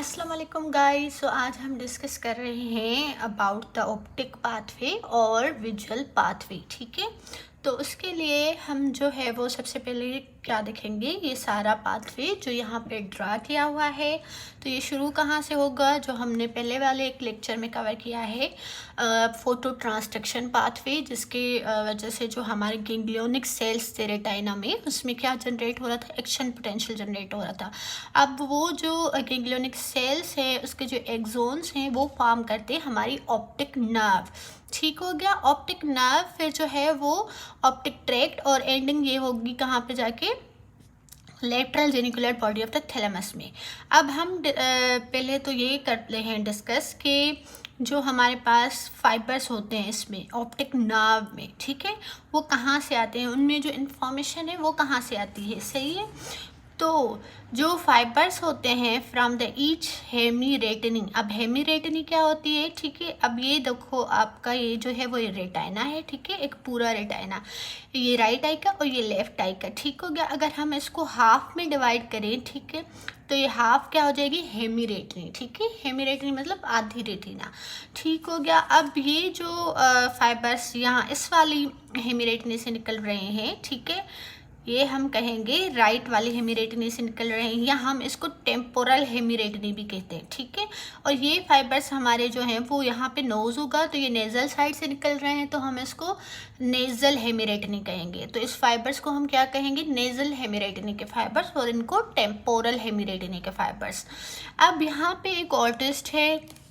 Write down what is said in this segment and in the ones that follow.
अस्सलाम वालेकुम गाइस। सो आज हम डिस्कस कर रहे हैं अबाउट द ऑप्टिक पाथवे और विजुअल पाथवे। ठीक है, तो उसके लिए हम जो है वो सबसे पहले क्या देखेंगे, ये सारा पाथवे जो यहाँ पे ड्रा किया हुआ है। तो ये शुरू कहाँ से होगा, जो हमने पहले वाले एक लेक्चर में कवर किया है, फोटो ट्रांसडक्शन पाथवे, जिसके वजह से जो हमारे गैंग्लियोनिक सेल्स थे रेटिना में, उसमें क्या जनरेट हो रहा था, एक्शन पोटेंशियल जनरेट हो रहा था। अब वो जो गैंग्लियोनिक सेल्स है, उसके जो एक्सोन्स हैं वो फॉर्म करते हैं हमारी ऑप्टिक नर्व। ठीक हो गया, ऑप्टिक नर्व फिर जो है वो ऑप्टिक ट्रैक्ट, और एंडिंग ये होगी कहाँ पे जाके, lateral genicular body of the thalamus में। अब हम पहले तो ये करते हैं डिस्कस कि जो हमारे पास फाइबर्स होते हैं इसमें ऑप्टिक नर्व में, ठीक है, वो कहाँ से आते हैं, उनमें जो इन्फॉर्मेशन है वो कहाँ से आती है। सही है, तो जो फाइबर्स होते हैं फ्रॉम द ईच हेमीरेटिनी। अब हेमीरेटिनी क्या होती है, ठीक है, अब ये देखो आपका ये जो है वो ये रेटाइना है, ठीक है, एक पूरा रेटाइना, ये राइट आई का और ये लेफ्ट आई का। ठीक हो गया, अगर हम इसको हाफ में डिवाइड करें, ठीक है, तो ये हाफ क्या हो जाएगी, हेमीरेटिनी। ठीक है, हेमीरेटिनी मतलब आधी रेटिना। ठीक हो गया, अब ये जो फाइबर्स यहाँ इस वाली हेमीरेटिनी से निकल रहे हैं, ठीक है, ये हम कहेंगे राइट वाली हेमीरेटिनी से निकल रहे हैं, या हम इसको टेम्पोरल हेमीरेटिनी भी कहते हैं। ठीक है, और ये फाइबर्स हमारे जो हैं वो यहाँ पे नोज होगा, तो ये नेजल साइड से निकल रहे हैं, तो हम इसको नेजल हेमीरेटिनी कहेंगे। तो इस फाइबर्स को हम क्या कहेंगे, नेजल हेमीरेटिनी के फाइबर्स, और इनको टेम्पोरल हेमीरेटिनी के फाइबर्स। अब यहाँ पे एक और ट्विस्ट है,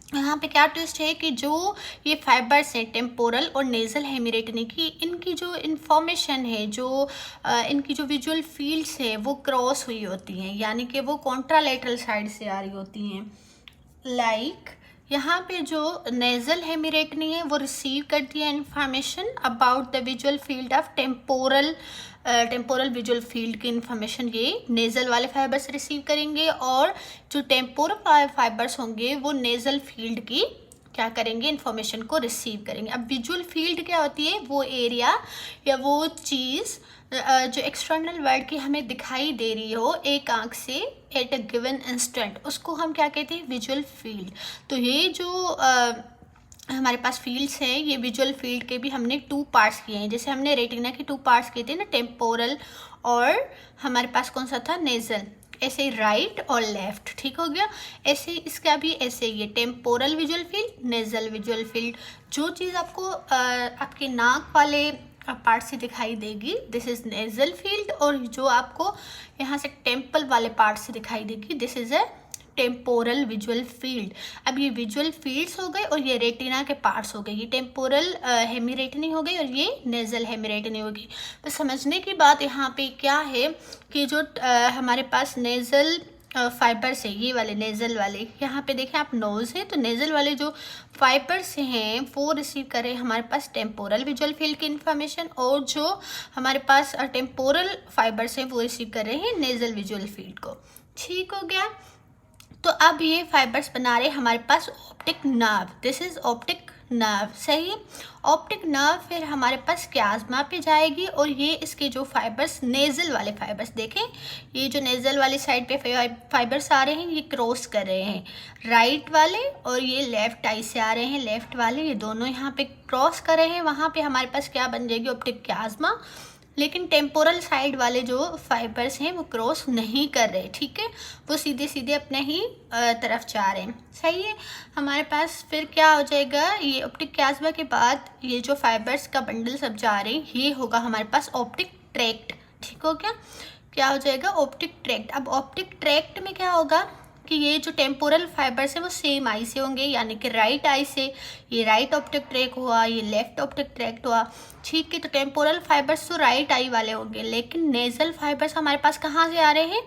यहाँ पे क्या ट्विस्ट है कि जो ये फाइबर्स हैं टेम्पोरल और नेजल हेमीरेटिनी की, इनकी जो इन्फॉर्मेशन है, जो इनकी जो विजुअल फील्ड्स हैं वो क्रॉस हुई होती हैं, यानी कि वो कॉन्ट्रालेटरल साइड से आ रही होती हैं। लाइक यहाँ पे जो नेजल हेमीरेटिनी है वो रिसीव करती है information about the visual field of temporal visual field की इन्फॉर्मेशन ये नेजल वाले फाइबर्स रिसीव करेंगे, और जो टेम्पोरल फाइबर्स होंगे वो नेजल फील्ड की क्या करेंगे, इन्फॉर्मेशन को रिसीव करेंगे। अब विजुअल फील्ड क्या होती है, वो एरिया या वो चीज़ जो एक्सटर्नल वर्ल्ड की हमें दिखाई दे रही हो एक आंख से एट अ गिवन इंस्टेंट, उसको हम क्या कहते हैं, विजुअल फील्ड। तो ये जो हमारे पास फील्ड्स हैं, ये विजुअल फील्ड के भी हमने 2 पार्ट्स किए हैं। जैसे हमने रेटिना के 2 पार्ट्स किए थे ना, टेम्पोरल और हमारे पास कौन सा था, नेजल, ऐसे राइट और लेफ्ट। ठीक हो गया, ऐसे इसका भी ऐसे ये temporal visual field, nasal visual field. जो चीज़ आपको आपके नाक वाले पार्ट से दिखाई देगी, दिस इज नेजल फील्ड, और जो आपको यहाँ से टेम्पल वाले पार्ट से दिखाई देगी, this is a temporal visual field. अब ये विजुअल फील्ड्स हो गए और ये रेटिना के पार्ट्स हो गए, ये टेम्पोरल हेमीरेटिनी हो गई और ये नेजल हेमीरेटिनी हो गई। तो समझने की बात यहाँ पे क्या है कि जो हमारे पास नेजल फाइबर्स है, ये वाले नेजल वाले, यहाँ पे देखें आप नोज है, तो नेजल वाले जो फाइबर्स हैं वो रिसीव कर रहे हैं हमारे पास टेम्पोरल विजुअल फील्ड की इन्फॉर्मेशन, और जो हमारे पास टेम्पोरल फाइबर्स हैं वो रिसीव कर रहे हैं नेजल विजुअल फील्ड को। ठीक हो गया, तो अब ये फाइबर्स बना रहे हमारे पास optic nerve, this is optic nerve. सही है, ऑप्टिक नर्व फिर हमारे पास क्याज्मा पे जाएगी, और ये इसके जो फाइबर्स नेजल वाले फाइबर्स, देखें ये जो नेजल वाली साइड पे फाइबर्स आ रहे हैं, ये क्रॉस कर रहे हैं राइट वाले, और ये लेफ्ट आई से आ रहे हैं लेफ्ट वाले, ये दोनों यहाँ पे क्रॉस कर रहे हैं। वहाँ पे हमारे पास क्या बन जाएगी, ऑप्टिक क्याज्मा। लेकिन टेम्पोरल साइड वाले जो फाइबर्स हैं वो क्रॉस नहीं कर रहे, ठीक है, वो सीधे सीधे अपने ही तरफ जा रहे हैं। सही है, हमारे पास फिर क्या हो जाएगा, ये ऑप्टिक क्याज्मा के बाद ये जो फाइबर्स का बंडल सब जा रहे हैं, ये होगा हमारे पास ऑप्टिक ट्रैक्ट। ठीक हो गया, क्या हो जाएगा, ऑप्टिक ट्रैक्ट। अब ऑप्टिक ट्रैक्ट में क्या होगा कि ये जो टेम्पोरल फाइबर्स है वो सेम आई से होंगे, यानी कि राइट आई से ये राइट ऑप्टिक ट्रैक हुआ, ये लेफ्ट ऑप्टिक ट्रैक्ट हुआ। ठीक है, तो टेम्पोरल फाइबर्स तो राइट आई वाले होंगे, लेकिन नेजल फाइबर्स हमारे पास कहाँ से आ रहे हैं,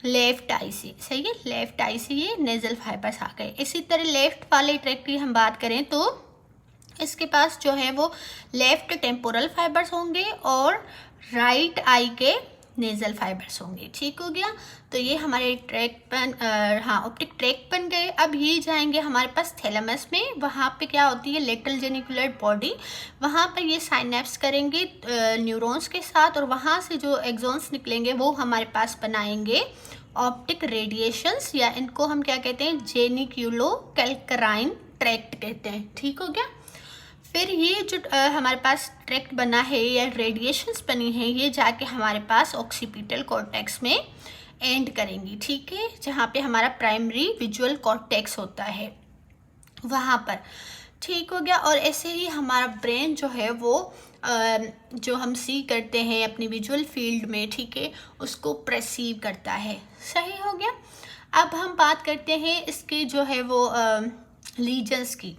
लेफ्ट आई से। सही है, लेफ्ट आई से ये नेजल फाइबर्स आ गए। इसी तरह लेफ्ट वाले ट्रैक की हम बात करें तो इसके पास जो है वो लेफ्ट टेम्पोरल फाइबर्स होंगे और राइट आई के नेजल फाइबर्स होंगे। ठीक हो गया, तो ये हमारे ट्रैक बन ऑप्टिक ट्रैक बन गए। अब ये जाएंगे हमारे पास थैलेमस में, वहाँ पे क्या होती है, लेटरल जेनिकुलर बॉडी, वहाँ पर ये साइनेप्स करेंगे न्यूरॉन्स के साथ, और वहाँ से जो एक्सॉन्स निकलेंगे वो हमारे पास बनाएंगे ऑप्टिक रेडिएशंस, या इनको हम क्या कहते हैं, जेनिक्यूलो कैल्कराइन ट्रैक्ट कहते हैं। ठीक हो गया। फिर ये जो हमारे पास ट्रैक्ट बना है या रेडिएशंस बनी है, ये जाके हमारे पास ऑक्सीपिटल कॉर्टेक्स में एंड करेंगी। ठीक है, जहाँ पे हमारा प्राइमरी विजुअल कॉर्टेक्स होता है वहाँ पर। ठीक हो गया। और ऐसे ही हमारा ब्रेन जो है वो जो हम सी करते हैं अपनी विजुअल फील्ड में, ठीक है, उसको परसीव करता है। सही हो गया। अब हम बात करते हैं इसके जो है वो लीजन्स की।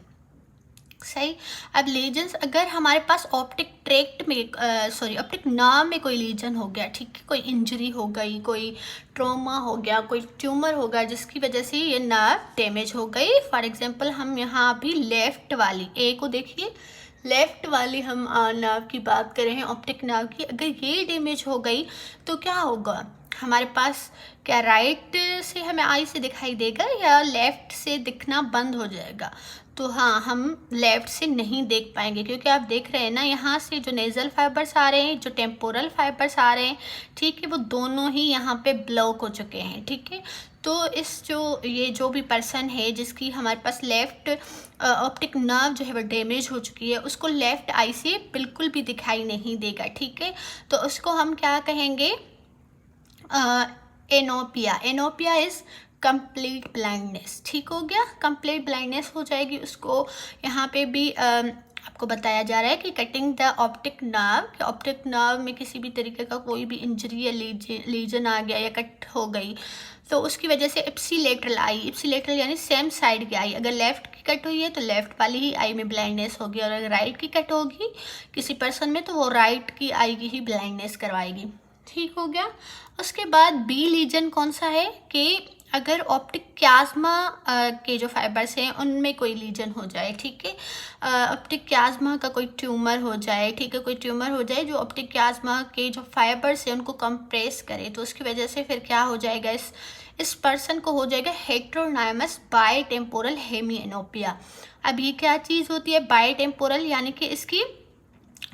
सही। अब लीजन्स, अगर हमारे पास ऑप्टिक ट्रैक्ट में ऑप्टिक नर्व में कोई लीजन हो गया, ठीक है, कोई इंजरी हो गई, कोई ट्रॉमा हो गया, कोई ट्यूमर हो गया जिसकी वजह से ये नर्व डैमेज हो गई। फॉर एग्जांपल हम यहाँ अभी लेफ्ट वाली ए को देखिए, लेफ्ट वाली हम नर्व की बात कर रहे हैं, ऑप्टिक नर्व की। अगर ये डैमेज हो गई तो क्या होगा हमारे पास, क्या राइट से हमें आई से दिखाई देगा या लेफ्ट से दिखना बंद हो जाएगा? तो हाँ, हम लेफ्ट से नहीं देख पाएंगे, क्योंकि आप देख रहे हैं ना, यहाँ से जो नेजल फाइबर्स आ रहे हैं, जो टेम्पोरल फाइबर्स आ रहे हैं, ठीक है, वो दोनों ही यहाँ पे ब्लॉक हो चुके हैं। ठीक है, तो इस ये जो भी पर्सन है जिसकी हमारे पास लेफ्ट ऑप्टिक नर्व जो है वो डैमेज हो चुकी है, उसको लेफ्ट आई से बिल्कुल भी दिखाई नहीं देगा। ठीक है, तो उसको हम क्या कहेंगे, anopia. Anopia is complete blindness. ठीक हो गया, कंप्लीट ब्लाइंडनेस हो जाएगी उसको। यहाँ पे भी आपको बताया जा रहा है कि cutting the optic nerve, optic nerve में किसी भी तरीके का कोई भी इंजरी या लीजन आ गया या कट हो गई, तो उसकी वजह से इप्सिलेटरल आई, इप्सिलेटरल यानी सेम साइड की आई, अगर लेफ्ट की कट हुई है तो लेफ्ट वाली ही आई में ब्लाइंडनेस होगी, और अगर राइट की कट होगी किसी पर्सन में तो वो राइट की आई की ही ब्लाइंडनेस करवाएगी। ठीक हो गया। उसके बाद बी लीजन कौन सा है कि अगर ऑप्टिक क्याज्मा के जो फाइबर्स हैं उनमें कोई लीजन हो जाए, ठीक है, ऑप्टिक क्याज्मा का कोई ट्यूमर हो जाए, ठीक है, कोई ट्यूमर हो जाए जो ऑप्टिक क्याज्मा के जो फाइबर्स हैं उनको कंप्रेस करे, तो उसकी वजह से फिर क्या हो जाएगा, इस पर्सन को हो जाएगा हेटेरोनाइमस बायटेम्पोरल हेमिएनोपिया। अब ये क्या चीज़ होती है बायटेम्पोरल, यानी कि इसकी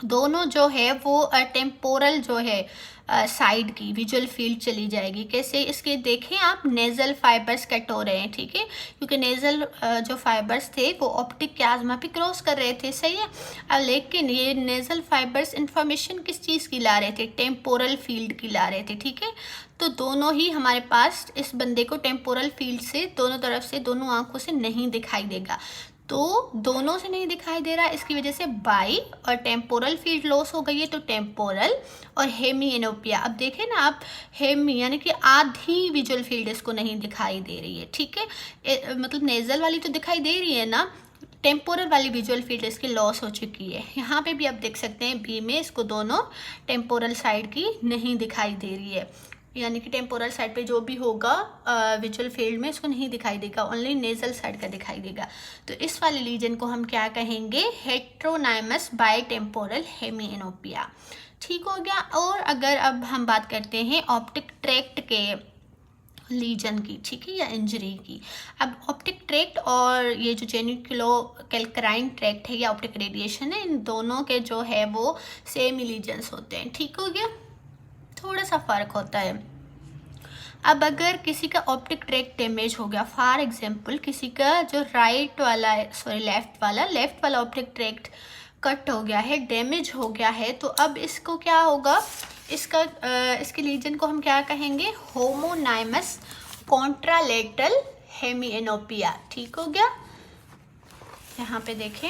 दोनों जो है वो टेम्पोरल जो है साइड की विजुअल फील्ड चली जाएगी। कैसे, इसके देखें आप, नेजल फाइबर्स कट हो रहे हैं, ठीक है, क्योंकि नेजल जो फाइबर्स थे वो ऑप्टिक क्याज्मा पे क्रॉस कर रहे थे। सही है। अब लेकिन ये नेजल फाइबर्स इंफॉर्मेशन किस चीज़ की ला रहे थे, टेम्पोरल फील्ड की ला रहे थे। ठीक है, तो दोनों ही हमारे पास इस बंदे को टेम्पोरल फील्ड से दोनों तरफ से, दोनों आंखों से नहीं दिखाई देगा। तो दोनों से नहीं दिखाई दे रहा, इसकी वजह से बाई और टेम्पोरल फील्ड लॉस हो गई है, तो टेम्पोरल और हेमिएनोपिया। अब देखें ना आप, हेमी यानी कि आधी विजुअल फील्ड इसको नहीं दिखाई दे रही है। ठीक है, मतलब नेजल वाली तो दिखाई दे रही है ना, टेम्पोरल वाली विजुअल फील्ड इसकी लॉस हो चुकी है। यहाँ पे भी आप देख सकते हैं बी में इसको दोनों टेम्पोरल साइड की नहीं दिखाई दे रही है, यानी कि टेम्पोरल साइड पे जो भी होगा विजुअल फील्ड में इसको नहीं दिखाई देगा, ओनली नेजल साइड का दिखाई देगा। तो इस वाले लीजन को हम क्या कहेंगे, हेटेरोनाइमस बायटेम्पोरल हेमिएनोपिया। ठीक हो गया। और अगर अब हम बात करते हैं ऑप्टिक ट्रैक्ट के लीजन की, ठीक है, या इंजरी की। अब ऑप्टिक ट्रैक्ट और ये जो जेनिक्यूलो कैल्कराइन ट्रैक्ट है या ऑप्टिक रेडिएशन है, इन दोनों के जो है वो सेम ही लीजन्स होते हैं। ठीक हो गया, थोड़ा सा फ़र्क होता है। अब अगर किसी का ऑप्टिक ट्रैक्ट डैमेज हो गया, फॉर एग्जांपल किसी का जो लेफ्ट वाला ऑप्टिक ट्रैक्ट कट हो गया है, डैमेज हो गया है, तो अब इसको क्या होगा, इसके लीजन को हम क्या कहेंगे, होमोनाइमस कॉन्ट्रालेटरल हेमिएनोपिया। ठीक हो गया। यहाँ पे देखें,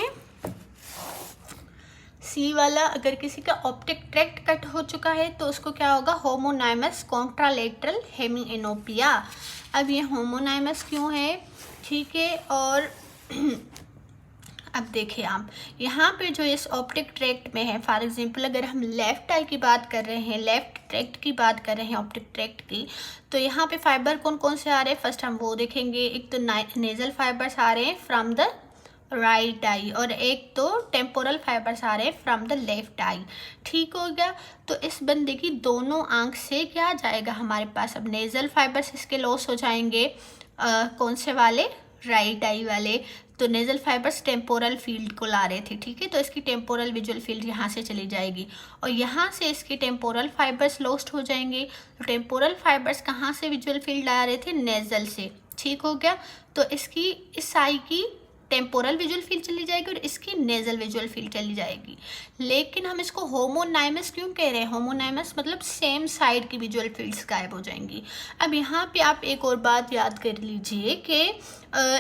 सी वाला अगर किसी का ऑप्टिक ट्रैक्ट कट हो चुका है तो उसको क्या होगा, होमोनाइमस कॉन्ट्रालेटरल हेमिएनोपिया। अब ये होमोनाइमस क्यों है, ठीक है, और अब देखिए आप यहाँ पे जो इस ऑप्टिक ट्रैक्ट में है, फॉर एग्जांपल अगर हम लेफ्ट आई की बात कर रहे हैं, लेफ्ट ट्रैक्ट की बात कर रहे हैं ऑप्टिक ट्रैक्ट की, तो यहाँ पे फाइबर कौन कौन से आ रहे हैं, फर्स्ट हम वो देखेंगे। एक तो नेजल फाइबर्स आ रहे हैं फ्रॉम द राइट आई, और एक तो टेम्पोरल फाइबर्स आ रहे हैं फ्रॉम द लेफ्ट आई। ठीक हो गया। तो इस बंदे की दोनों आंख से क्या जाएगा हमारे पास, अब नेजल फाइबर्स इसके लॉस हो जाएंगे, कौन से वाले, राइट आई वाले, तो नेजल फाइबर्स टेम्पोरल फील्ड को ला रहे थे, ठीक है। तो इसकी टेम्पोरल विजुअल फील्ड यहाँ से चली जाएगी और यहाँ से इसके टेम्पोरल फाइबर्स लॉस्ट हो जाएंगे। तो टेम्पोरल फाइबर्स कहाँ से विजुअल फील्ड ला रहे थे? नेजल से, ठीक हो गया। तो इसकी इस आई की टेम्पोरल विजुअल फील्ड चली जाएगी और इसकी नेजल विजुअल फील्ड चली जाएगी। लेकिन हम इसको होमोनाइमस क्यों कह रहे हैं? होमोनाइमस मतलब सेम साइड की विजुअल फील्ड्स गायब हो जाएंगी। अब यहाँ पे आप एक और बात याद कर लीजिए कि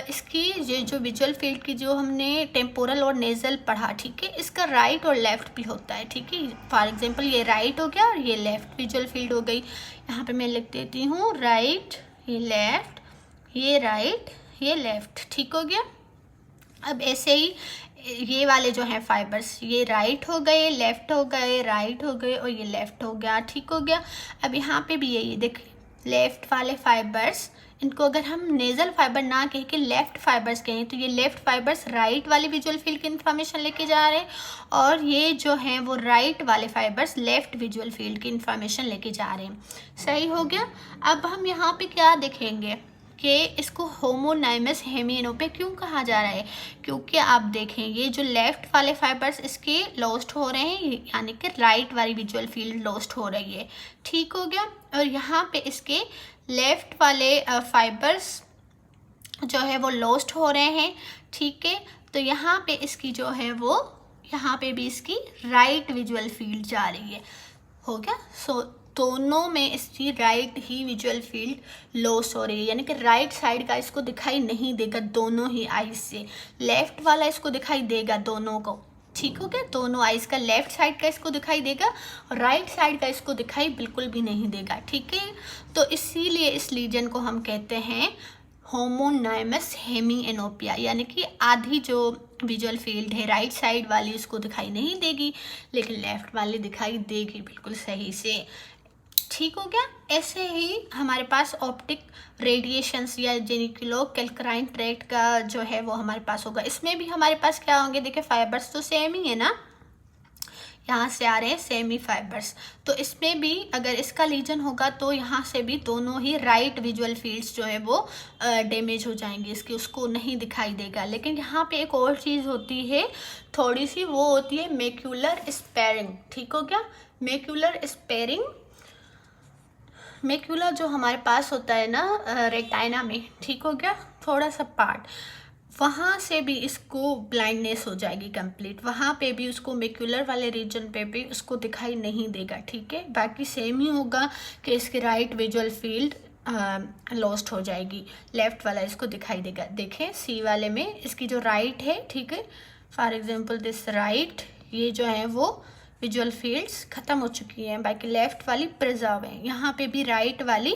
इसकी ये जो विजुअल फील्ड की जो हमने टेम्पोरल और नेजल पढ़ा, ठीक है, इसका राइट और लेफ्ट भी होता है, ठीक है। फॉर एग्जाम्पल ये राइट हो गया और ये लेफ्ट विजुअल फील्ड हो गई। यहाँ पे मैं लिख देती हूँ राइट, ये लेफ्ट, ये राइट, ये लेफ्ट, ठीक हो गया। अब ऐसे ही ये वाले जो हैं फाइबर्स, ये राइट हो गए, लेफ्ट हो गए, राइट हो गए और ये लेफ्ट हो गया, ठीक हो गया। अब यहाँ पे भी ये देखिए लेफ्ट वाले फाइबर्स, इनको अगर हम नेजल फाइबर ना कह के लेफ्ट फाइबर्स कहें तो ये लेफ्ट फाइबर्स राइट वाली विजुअल फील्ड की इन्फॉर्मेशन लेके जा रहे हैं और ये जो हैं वो राइट वाले फाइबर्स लेफ्ट विजुअल फील्ड की इन्फॉर्मेशन लेके जा रहे हैं। सही हो गया। अब हम यहाँ पे क्या देखेंगे कि इसको होमोनाइमस हेमिएनोपिया क्यों कहा जा रहा है? क्योंकि आप देखें ये जो लेफ्ट वाले फाइबर्स इसके लॉस्ट हो रहे हैं, यानी कि राइट वाली विजुअल फील्ड लॉस्ट हो रही है, ठीक हो गया। और यहाँ पे इसके लेफ्ट वाले फाइबर्स जो है वो लॉस्ट हो रहे हैं, ठीक है। तो यहाँ पे इसकी जो है वो यहाँ पे भी इसकी राइट विजुअल फील्ड जा रही है, हो गया। सो दोनों में इसकी राइट ही विजुअल फील्ड लॉस हो रही है, यानी कि राइट साइड का इसको दिखाई नहीं देगा दोनों ही आईज से, लेफ्ट वाला इसको दिखाई देगा दोनों को, ठीक हो गया। दोनों आईज का लेफ्ट साइड का इसको दिखाई देगा और राइट साइड का इसको दिखाई बिल्कुल भी नहीं देगा, ठीक है। तो इसीलिए इस लीजन को हम कहते हैं होमोनाइमस हेमिएनोपिया, यानी कि आधी जो विजुअल फील्ड है राइट साइड वाली उसको दिखाई नहीं देगी लेकिन लेफ्ट वाली दिखाई देगी बिल्कुल सही से, ठीक हो गया। ऐसे ही हमारे पास ऑप्टिक रेडिएशंस या जेनिकुलो कैल्क्राइन ट्रैक्ट का जो है वो हमारे पास होगा। इसमें भी हमारे पास क्या होंगे? देखिए फाइबर्स तो सेम ही है ना, यहाँ से आ रहे हैं सेमी फाइबर्स। तो इसमें भी अगर इसका लीजन होगा तो यहाँ से भी दोनों ही राइट विजुअल फील्ड्स जो है वो डैमेज हो जाएंगे, इसकी उसको नहीं दिखाई देगा। लेकिन यहाँ पे एक और चीज़ होती है थोड़ी सी, वो होती है मैक्यूलर स्पेयरिंग, ठीक हो गया। मैक्यूलर स्पेयरिंग, मैक्यूला जो हमारे पास होता है ना रेटाइना में, ठीक हो गया, थोड़ा सा पार्ट, वहाँ से भी इसको ब्लाइंडनेस हो जाएगी कंप्लीट, वहाँ पे भी उसको मैक्यूलर वाले रीजन पे भी उसको दिखाई नहीं देगा, ठीक है। बाकी सेम ही होगा कि इसकी राइट विजुअल फील्ड लॉस्ट हो जाएगी, लेफ्ट वाला इसको दिखाई देगा। देखें सी वाले में इसकी जो राइट है, ठीक है, फॉर एग्जांपल दिस राइट, ये जो है वो विजुअल फील्ड्स ख़त्म हो चुकी हैं, बाकी लेफ़्ट वाली प्रिजर्व है। यहाँ पे भी राइट वाली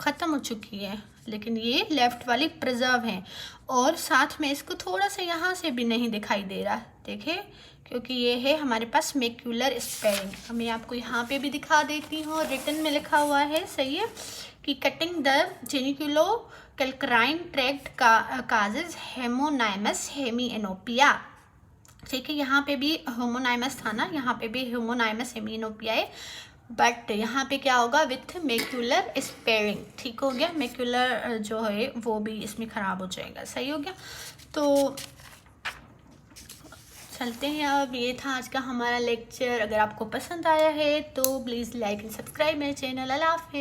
ख़त्म हो चुकी है लेकिन ये लेफ़्ट वाली प्रिजर्व है और साथ में इसको थोड़ा सा यहाँ से भी नहीं दिखाई दे रहा, देखें, क्योंकि ये है हमारे पास मैक्यूलर स्पेयरिंग। मैं आपको यहाँ पे भी दिखा देती हूँ, रिटन में लिखा हुआ है, सही है, कि कटिंग द जेनिकुलो कैल्क्राइन ट्रैक्ट काजेज हेमोनाइमस हेमिएनोपिया, ठीक है। यहाँ पे भी होमोनाइमस था ना, यहाँ पे भी होमोनाइमस हेमिएनोपिया है, बट यहाँ पे क्या होगा? विथ मैक्यूलर स्पेयरिंग, ठीक हो गया। मैक्यूलर जो है वो भी इसमें ख़राब हो जाएगा, सही हो गया। तो चलते हैं, अब ये था आज का हमारा लेक्चर। अगर आपको पसंद आया है तो प्लीज़ लाइक एंड सब्सक्राइब मेरे चैनल। अल्लाह हाफ़िज़।